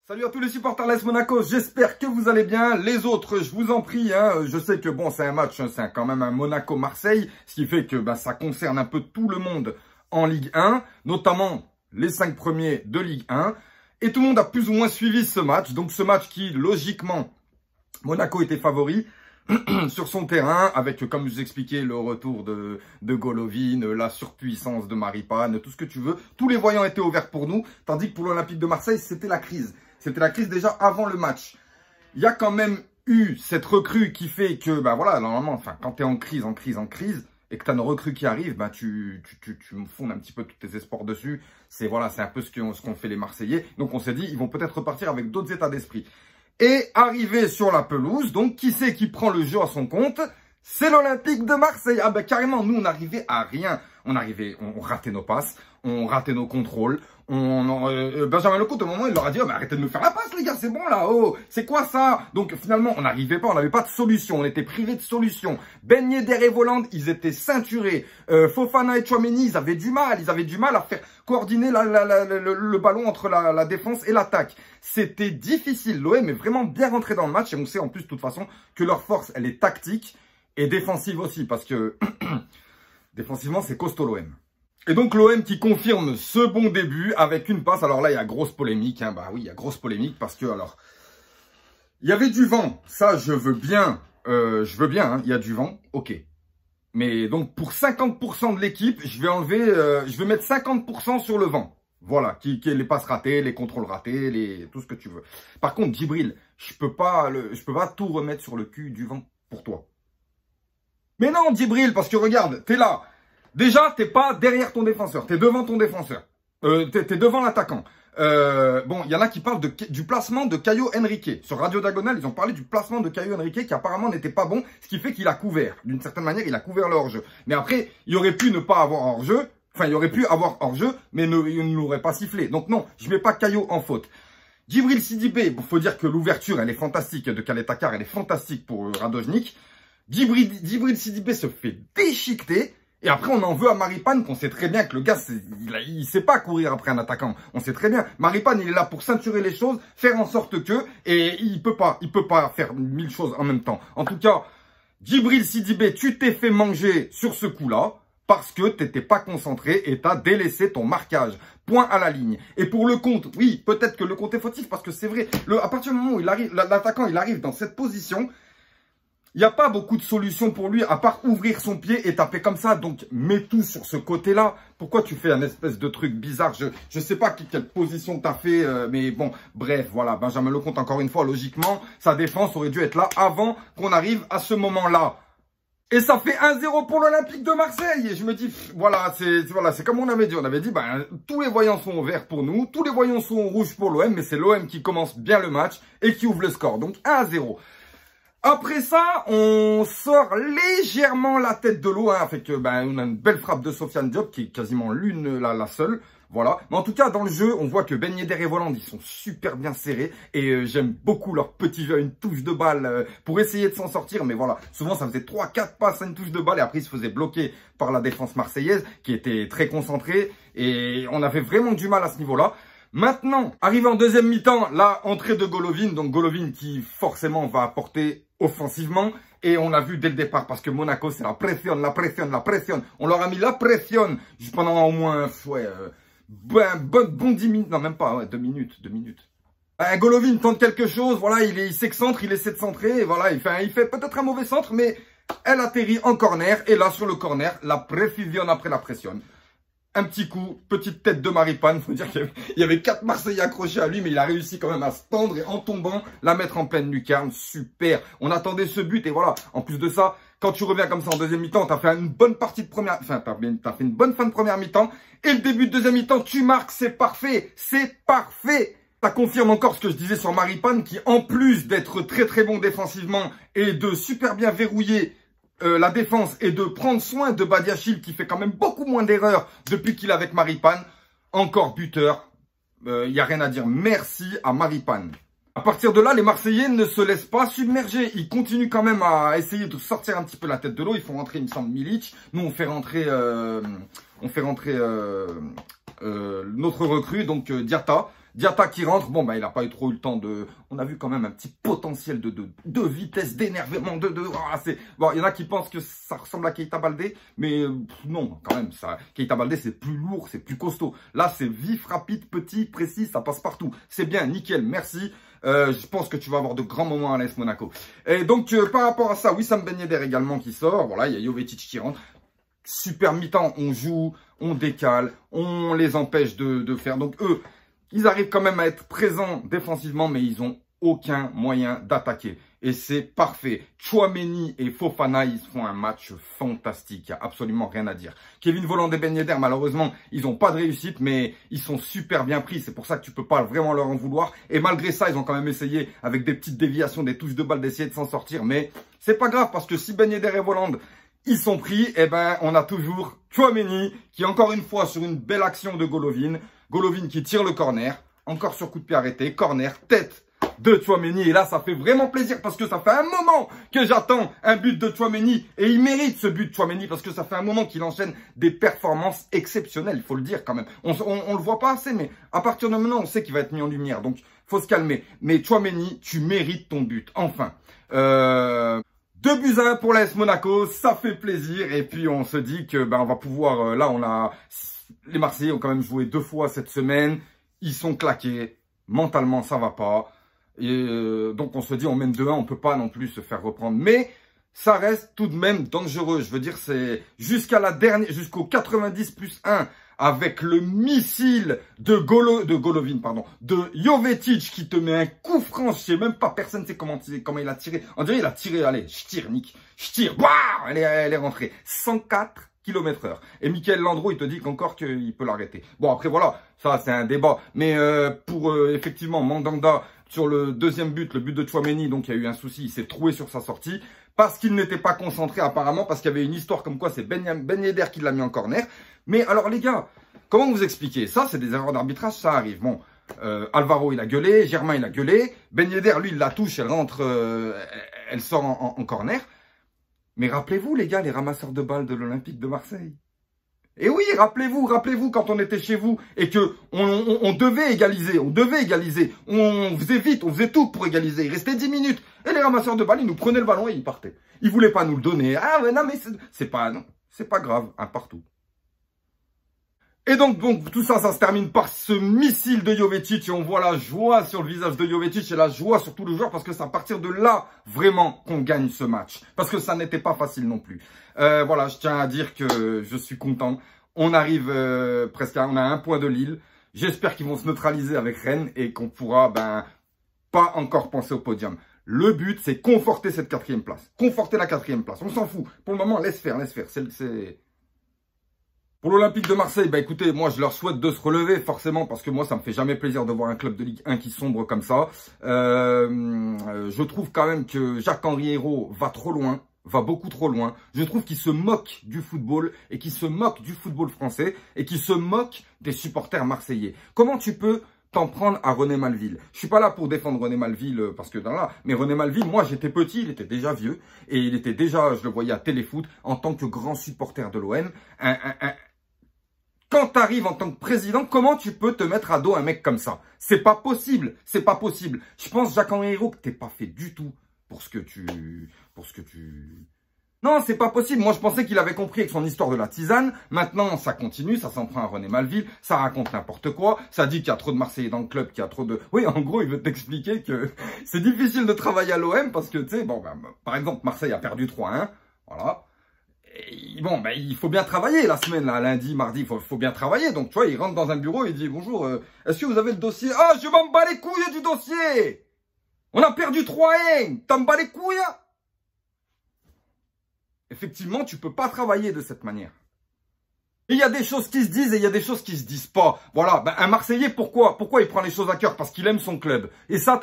Salut à tous les supporters l'AS Monaco, j'espère que vous allez bien. Les autres, je vous en prie, je sais que bon, c'est un match, c'est quand même un Monaco-Marseille, ce qui fait que ça concerne un peu tout le monde en Ligue 1, notamment les 5 premiers de Ligue 1. Et tout le monde a plus ou moins suivi ce match, donc ce match qui, logiquement, Monaco était favori sur son terrain, avec, comme je vous expliquais, le retour de Golovin, la surpuissance de Maripane, tout ce que tu veux. Tous les voyants étaient ouverts pour nous, tandis que pour l'Olympique de Marseille, c'était la crise. C'était la crise déjà avant le match. Il y a quand même eu cette recrue qui fait que, voilà, normalement, enfin, quand tu es en crise, et que tu as une recrue qui arrive, tu me fondes un petit peu tous tes espoirs dessus. C'est voilà, c'est un peu ce qu'ont fait les Marseillais. Donc on s'est dit, ils vont peut-être repartir avec d'autres états d'esprit. Et arrivé sur la pelouse, donc qui c'est qui prend le jeu à son compte? C'est l'Olympique de Marseille. Ah carrément, nous on n'arrivait à rien. On ratait nos passes, on ratait nos contrôles. Benjamin Lecomte, au moment, il leur a dit, arrêtez de nous faire la passe, les gars, c'est bon là, oh, c'est quoi ça? Donc finalement, on n'arrivait pas, on n'avait pas de solution, on était privés de solution. Ben Yedder et Voland, ils étaient ceinturés. Fofana et Tchouaméni, ils avaient du mal à faire coordonner le ballon entre la défense et l'attaque. C'était difficile. L'OM est vraiment bien rentré dans le match et on sait en plus de toute façon que leur force, elle est tactique et défensive aussi parce que défensivement, c'est costaud l'OM. Et donc l'OM qui confirme ce bon début avec une passe. Alors là, il y a grosse polémique. Oui, il y a grosse polémique parce que, alors, il y avait du vent. Ça, je veux bien, il y a du vent, ok. Mais donc, pour 50% de l'équipe, je vais mettre 50% sur le vent. Voilà, qui est les passes ratées, les contrôles ratés, tout ce que tu veux. Par contre, Djibril, je peux pas tout remettre sur le cul du vent pour toi. Mais non, Djibril, parce que regarde, t'es là. Déjà, t'es pas derrière ton défenseur, t'es devant ton défenseur. T'es devant l'attaquant. Bon, il y en a qui parlent du placement de Caio Henrique. Sur Radio Diagonale, ils ont parlé du placement de Caio Henrique qui apparemment n'était pas bon, ce qui fait qu'il a couvert. D'une certaine manière, il a couvert le hors-jeu. Mais après, il aurait pu ne pas avoir hors-jeu. Enfin, il aurait pu avoir hors-jeu, mais il ne l'aurait pas sifflé. Donc non, je mets pas Caio en faute. Djibril Sidibé, il faut dire que l'ouverture, elle est fantastique de Kaletakar, elle est fantastique pour Radojnik. Djibril Sidibé se fait déchiqueter. Et après, on en veut à Maripane, qu'on sait très bien que le gars, il sait pas courir après un attaquant. On sait très bien. Maripane, il est là pour ceinturer les choses, faire en sorte que, et il peut pas faire 1000 choses en même temps. En tout cas, Djibril Sidibé, tu t'es fait manger sur ce coup-là, parce que t'étais pas concentré et t'as délaissé ton marquage. Point à la ligne. Et pour le compte, oui, peut-être que le compte est fautif, parce que c'est vrai, à partir du moment où l'attaquant, il arrive dans cette position, il n'y a pas beaucoup de solutions pour lui, à part ouvrir son pied et taper comme ça. Donc, mets tout sur ce côté-là. Pourquoi tu fais un espèce de truc bizarre? Je sais pas quelle position t'as fait, mais bon, bref, voilà. Benjamin Lecomte, encore une fois, logiquement, sa défense aurait dû être là avant qu'on arrive à ce moment-là. Et ça fait 1-0 pour l'Olympique de Marseille. Et je me dis, voilà, c'est comme on avait dit. On avait dit, tous les voyants sont verts pour nous, tous les voyants sont rouges pour l'OM, mais c'est l'OM qui commence bien le match et qui ouvre le score. Donc, 1-0. Après ça, on sort légèrement la tête de l'eau, avec on a une belle frappe de Sofiane Diop, qui est quasiment la seule. Voilà. Mais en tout cas, dans le jeu, on voit que Ben Yedder et Voland, ils sont super bien serrés. Et j'aime beaucoup leur petit jeu, une touche de balle pour essayer de s'en sortir. Mais voilà, souvent, ça faisait 3-4 passes à une touche de balle. Et après, ils se faisaient bloquer par la défense marseillaise, qui était très concentrée. Et on avait vraiment du mal à ce niveau-là. Maintenant, arrivé en deuxième mi-temps, la entrée de Golovin. Donc Golovin qui forcément va apporter offensivement. Et on l'a vu dès le départ parce que Monaco, c'est la pression. On leur a mis la pression pendant au moins bon 10 minutes. Non, même pas, 2 minutes. Golovin tente quelque chose. Voilà, il s'excentre, il essaie de centrer. Et voilà, il fait peut-être un mauvais centre, mais elle atterrit en corner. Et là, sur le corner, la précision après la pression. Un petit coup, petite tête de Maripane. Faut dire qu'il y avait 4 Marseillais accrochés à lui, mais il a réussi quand même à se tendre et en tombant, la mettre en pleine lucarne. Super. On attendait ce but et voilà. En plus de ça, quand tu reviens comme ça en deuxième mi-temps, t'as fait une bonne partie de première, enfin, t'as fait une bonne fin de première mi-temps et le début de deuxième mi-temps, tu marques, c'est parfait. C'est parfait. Ça confirme encore ce que je disais sur Maripane qui, en plus d'être très très bon défensivement et de super bien verrouiller la défense et de prendre soin de Badiachil qui fait quand même beaucoup moins d'erreurs depuis qu'il est avec Maripane. Encore buteur. Il n'y a rien à dire. Merci à Maripane. À partir de là, les Marseillais ne se laissent pas submerger. Ils continuent quand même à essayer de sortir un petit peu la tête de l'eau. Ils font rentrer, il me semble, Milic. Nous, on fait rentrer notre recrue, donc Diatta. Diatta qui rentre, bon, bah, il n'a pas eu trop eu le temps de... On a vu quand même un petit potentiel de vitesse, d'énervement, Bon, il y en a qui pensent que ça ressemble à Keita Baldé, mais non, quand même, ça... Keita Baldé, c'est plus lourd, c'est plus costaud. Là, c'est vif, rapide, petit, précis, ça passe partout. C'est bien, nickel, merci. Je pense que tu vas avoir de grands moments à l'AS Monaco. Et donc, par rapport à ça, Wissam Ben Yedder également qui sort. Voilà, il y a Jovetic qui rentre. Super mi-temps, on joue, on décale, on les empêche de faire. Donc, eux, ils arrivent quand même à être présents défensivement, mais ils ont aucun moyen d'attaquer. Et c'est parfait. Tchouaméni et Fofana, ils font un match fantastique. Il n'y a absolument rien à dire. Kevin Volland et Ben Yedder, malheureusement, ils n'ont pas de réussite, mais ils sont super bien pris. C'est pour ça que tu peux pas vraiment leur en vouloir. Et malgré ça, ils ont quand même essayé, avec des petites déviations, des touches de balle, d'essayer de s'en sortir. Mais c'est pas grave, parce que si Ben Yedder et Volland, ils sont pris, eh ben, on a toujours Tchouaméni, qui encore une fois, sur une belle action de Golovin. Golovin qui tire le corner. Encore sur coup de pied arrêté. Corner, tête de Tchouaméni. Et là, ça fait vraiment plaisir parce que ça fait un moment que j'attends un but de Tchouaméni. Et il mérite ce but de Tchouaméni parce que ça fait un moment qu'il enchaîne des performances exceptionnelles. Il faut le dire quand même. On le voit pas assez, mais à partir de maintenant, on sait qu'il va être mis en lumière. Donc, faut se calmer. Mais Tchouaméni, tu mérites ton but. Enfin. 2-1 pour l'AS Monaco. Ça fait plaisir. Et puis, on se dit que, ben, on va pouvoir, là, les Marseillais ont quand même joué 2 fois cette semaine. Ils sont claqués. Mentalement, ça va pas. Et donc, on se dit, on mène 2-1, on peut pas non plus se faire reprendre. Mais ça reste tout de même dangereux. Je veux dire, c'est jusqu'à la dernière, jusqu'au 90+1, avec le missile de Golovin, pardon, de Jovetic qui te met un coup franc. Je sais même pas, personne ne sait comment il a tiré. On dirait il a tiré, allez, je tire, Nick. Je tire, bah, elle est rentrée. 104 km/h. Et Michael Landreau, il te dit qu'encore qu'il peut l'arrêter. Bon, après, voilà, ça, c'est un débat. Mais pour, effectivement, Mandanda, sur le deuxième but, le but de Tchouaméni, donc il y a eu un souci, il s'est troué sur sa sortie, parce qu'il n'était pas concentré apparemment, parce qu'il y avait une histoire comme quoi c'est Ben Yedder qui l'a mis en corner. Mais alors les gars, comment vous expliquer? Ça, c'est des erreurs d'arbitrage, ça arrive. Bon, Alvaro, il a gueulé, Germain, il a gueulé, Ben Yedder, lui, il la touche, elle rentre, elle sort en corner. Mais rappelez-vous, les gars, les ramasseurs de balles de l'Olympique de Marseille. Et oui, rappelez-vous quand on était chez vous et que on devait égaliser, on faisait vite, on faisait tout pour égaliser. Il restait 10 minutes et les ramasseurs de balles, ils nous prenaient le ballon et ils partaient. Ils voulaient pas nous le donner. Ah mais non, mais c'est pas grave, un partout. Et donc tout ça, ça se termine par ce missile de Jovetic et on voit la joie sur le visage de Jovetic et la joie sur tous les joueurs parce que c'est à partir de là vraiment qu'on gagne ce match. Parce que ça n'était pas facile non plus. Voilà, je tiens à dire que je suis content. On arrive presque on a 1 point de Lille. J'espère qu'ils vont se neutraliser avec Rennes et qu'on pourra pas encore penser au podium. Le but, c'est conforter cette 4e place. Conforter la 4e place. On s'en fout. Pour le moment, laisse faire. Pour l'Olympique de Marseille, bah écoutez, moi je leur souhaite de se relever forcément parce que moi ça me fait jamais plaisir de voir un club de Ligue 1 qui sombre comme ça. Je trouve quand même que Jacques-Henri Hérault va trop loin, va beaucoup trop loin. Je trouve qu'il se moque du football et qu'il se moque du football français et qu'il se moque des supporters marseillais. Comment tu peux t'en prendre à René Malville? Je suis pas là pour défendre René Malville parce que mais René Malville, moi j'étais petit, il était déjà vieux et il était déjà, je le voyais à Téléfoot en tant que grand supporter de l'OM. Quand tu arrives en tant que président, comment tu peux te mettre à dos un mec comme ça? C'est pas possible, c'est pas possible. Je pense, Jacques-Henri Hérault, que t'es pas fait du tout pour ce que tu... Non, c'est pas possible. Moi, je pensais qu'il avait compris avec son histoire de la tisane. Maintenant, ça continue, ça s'en prend à René Malville, ça raconte n'importe quoi, ça dit qu'il y a trop de Marseillais dans le club, qu'il y a trop de... Oui, en gros, il veut t'expliquer que c'est difficile de travailler à l'OM parce que, tu sais, bon, par exemple, Marseille a perdu 3-1, voilà. Et bon, il faut bien travailler la semaine, là, lundi, mardi, il faut bien travailler. Donc, tu vois, il rentre dans un bureau et il dit, bonjour, est-ce que vous avez le dossier? Ah, je m'en bats les couilles du dossier! On a perdu 3-1, t'en bats les couilles? Effectivement, tu peux pas travailler de cette manière. Il y a des choses qui se disent et il y a des choses qui se disent pas. Voilà, un Marseillais, pourquoi il prend les choses à cœur? Parce qu'il aime son club. Et ça,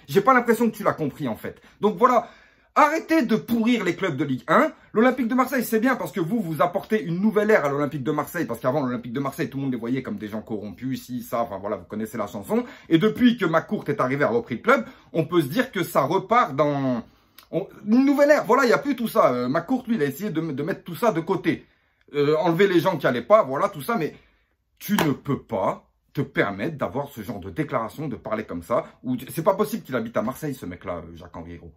j'ai pas l'impression que tu l'as compris, en fait. Donc voilà. Arrêtez de pourrir les clubs de Ligue 1. L'Olympique de Marseille, c'est bien parce que vous apportez une nouvelle ère à l'Olympique de Marseille. Parce qu'avant, l'Olympique de Marseille, tout le monde les voyait comme des gens corrompus, ci, ça. Enfin voilà, vous connaissez la chanson. Et depuis que McCourt est arrivé à repris le club, on peut se dire que ça repart dans une nouvelle ère. Voilà, il n'y a plus tout ça. McCourt, lui, il a essayé de mettre tout ça de côté. Enlever les gens qui n'allaient pas, voilà, tout ça. Mais tu ne peux pas te permettent d'avoir ce genre de déclaration, de parler comme ça. C'est pas possible qu'il habite à Marseille, ce mec-là, Jacques-Henri Hérault.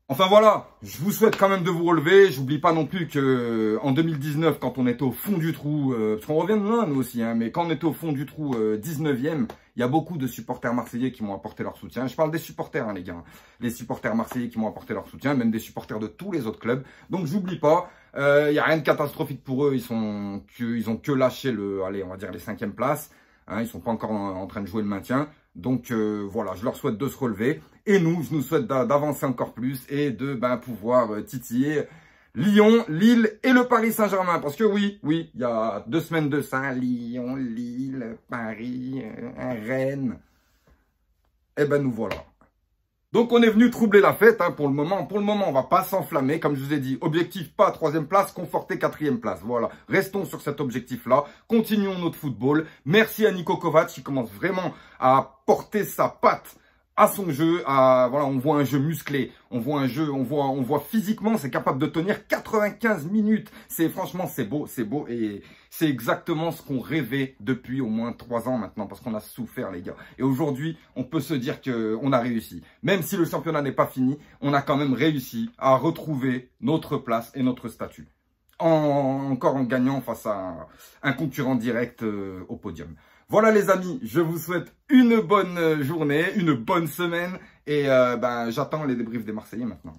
Enfin voilà, je vous souhaite quand même de vous relever. J'oublie pas non plus que en 2019, quand on était au fond du trou, parce qu'on revient de loin nous aussi, hein, mais quand on était au fond du trou 19e, il y a beaucoup de supporters marseillais qui m'ont apporté leur soutien. Je parle des supporters, hein, les gars. Les supporters marseillais qui m'ont apporté leur soutien, même des supporters de tous les autres clubs. Donc j'oublie pas, il y a rien de catastrophique pour eux. Ils ont que lâché allez, on va dire les 5e places. Hein, ils sont pas encore en train de jouer le maintien. Donc voilà, je leur souhaite de se relever. Et nous, je nous souhaite d'avancer encore plus et de pouvoir titiller Lyon, Lille et le Paris Saint-Germain. Parce que oui, il y a 2 semaines de ça, Lyon, Lille, Paris, Rennes. Eh ben nous voilà. Donc on est venu troubler la fête hein, pour le moment. Pour le moment, on va pas s'enflammer. Comme je vous ai dit, objectif pas 3e place, conforter 4e place. Voilà, restons sur cet objectif-là. Continuons notre football. Merci à Niko Kovac qui commence vraiment à porter sa patte à son jeu. Voilà, on voit un jeu musclé. On voit un jeu, on voit physiquement, c'est capable de tenir 95 minutes. Franchement, c'est beau et c'est exactement ce qu'on rêvait depuis au moins 3 ans maintenant parce qu'on a souffert, les gars. Et aujourd'hui, on peut se dire qu'on a réussi. Même si le championnat n'est pas fini, on a quand même réussi à retrouver notre place et notre statut. Encore en gagnant face à un concurrent direct au podium. Voilà les amis, je vous souhaite une bonne journée, une bonne semaine et j'attends les débriefs des Marseillais maintenant.